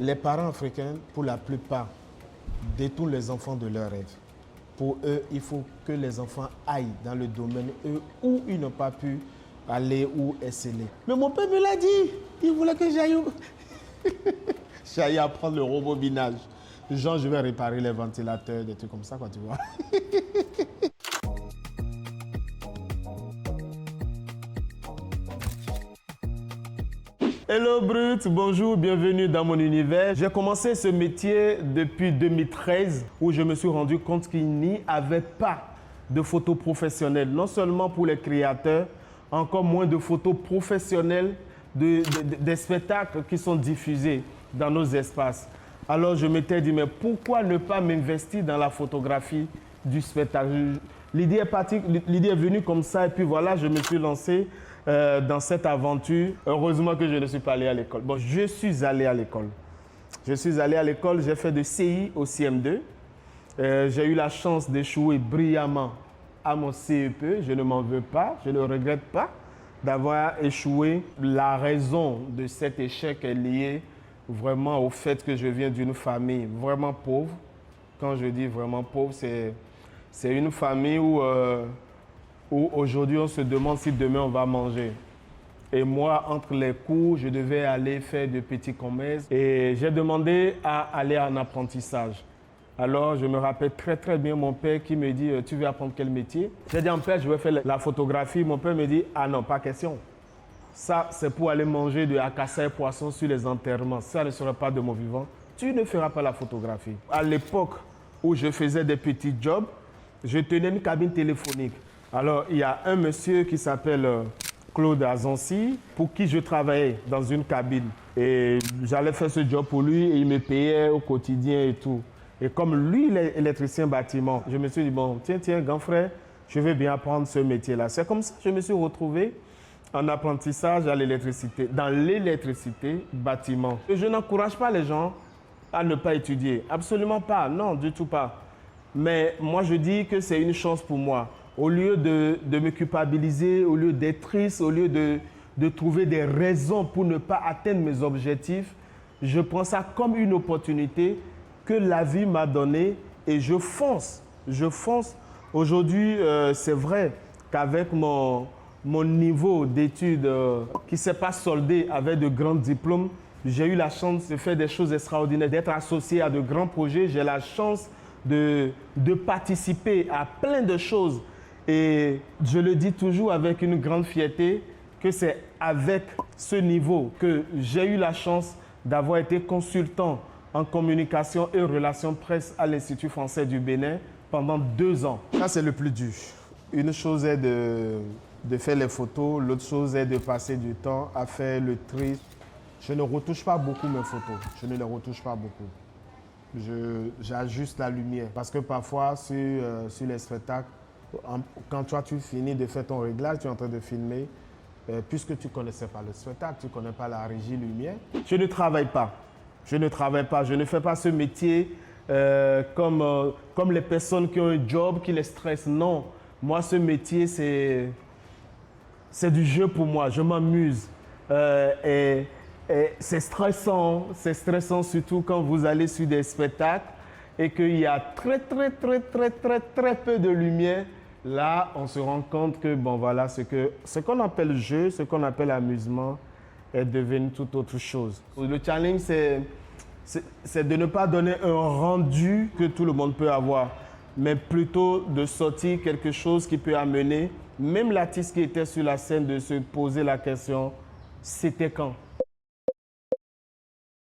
Les parents africains, pour la plupart, détournent les enfants de leurs rêves. Pour eux, il faut que les enfants aillent dans le domaine où ils n'ont pas pu aller ou exceller. Mais mon père me l'a dit. Il voulait que j'aille apprendre le rebobinage. Genre, je vais réparer les ventilateurs, des trucs comme ça, quoi, tu vois. Hello Brut, bonjour, bienvenue dans mon univers. J'ai commencé ce métier depuis 2013 où je me suis rendu compte qu'il n'y avait pas de photos professionnelles, non seulement pour les créateurs, encore moins de photos professionnelles des spectacles qui sont diffusés dans nos espaces. Alors je m'étais dit, mais pourquoi ne pas m'investir dans la photographie du spectacle? L'idée est venue comme ça et puis voilà, je me suis lancé dans cette aventure. Heureusement que je ne suis pas allé à l'école. Bon, je suis allé à l'école. J'ai fait de CI au CM2. J'ai eu la chance d'échouer brillamment à mon CEP. Je ne m'en veux pas, je ne regrette pas d'avoir échoué. La raison de cet échec est liée vraiment au fait que je viens d'une famille vraiment pauvre. Quand je dis vraiment pauvre, c'est une famille où aujourd'hui on se demande si demain on va manger. Et moi, entre les cours, je devais aller faire de petits commerces et j'ai demandé à aller en apprentissage. Alors, je me rappelle très bien mon père qui me dit « Tu veux apprendre quel métier ?» J'ai dit « En père, je veux faire la photographie. » Mon père me dit « Ah non, pas question. Ça, c'est pour aller manger de acassa et poisson sur les enterrements. Ça ne sera pas de mon vivant. Tu ne feras pas la photographie. » À l'époque où je faisais des petits jobs, je tenais une cabine téléphonique. Alors, il y a un monsieur qui s'appelle Claude Azancy, pour qui je travaillais dans une cabine. Et j'allais faire ce job pour lui et il me payait au quotidien et tout. Et comme lui, il est électricien bâtiment, je me suis dit, bon, tiens, grand frère, je vais bien apprendre ce métier-là. C'est comme ça que je me suis retrouvé en apprentissage à l'électricité, dans l'électricité bâtiment. Et je n'encourage pas les gens à ne pas étudier. Absolument pas, non, du tout pas. Mais moi, je dis que c'est une chance pour moi. Au lieu de me culpabiliser, au lieu d'être triste, au lieu de trouver des raisons pour ne pas atteindre mes objectifs, je prends ça comme une opportunité que la vie m'a donnée et je fonce. Je fonce. Aujourd'hui, c'est vrai qu'avec mon niveau d'études qui ne s'est pas soldé avec de grands diplômes, j'ai eu la chance de faire des choses extraordinaires, d'être associé à de grands projets. J'ai la chance de participer à plein de choses. Et je le dis toujours avec une grande fierté que c'est avec ce niveau que j'ai eu la chance d'avoir été consultant en communication et relations presse à l'Institut français du Bénin pendant 2 ans. Ça, c'est le plus dur. Une chose est de faire les photos, l'autre chose est de passer du temps à faire le tri. Je ne retouche pas beaucoup mes photos. Je ne les retouche pas beaucoup. J'ajuste la lumière parce que parfois sur les spectacles, quand toi tu finis de faire ton réglage, tu es en train de filmer, puisque tu ne connaissais pas le spectacle, tu ne connais pas la régie lumière. Je ne travaille pas. Je ne fais pas ce métier comme les personnes qui ont un job qui les stresse. Non, moi ce métier c'est du jeu pour moi, je m'amuse. Et c'est stressant surtout quand vous allez sur des spectacles et qu'il y a très peu de lumière. Là, on se rend compte que bon voilà, ce qu'on appelle jeu, ce qu'on appelle amusement est devenu tout autre chose. Le challenge, c'est de ne pas donner un rendu que tout le monde peut avoir, mais plutôt de sortir quelque chose qui peut amener même l'artiste qui était sur la scène de se poser la question, c'était quand ?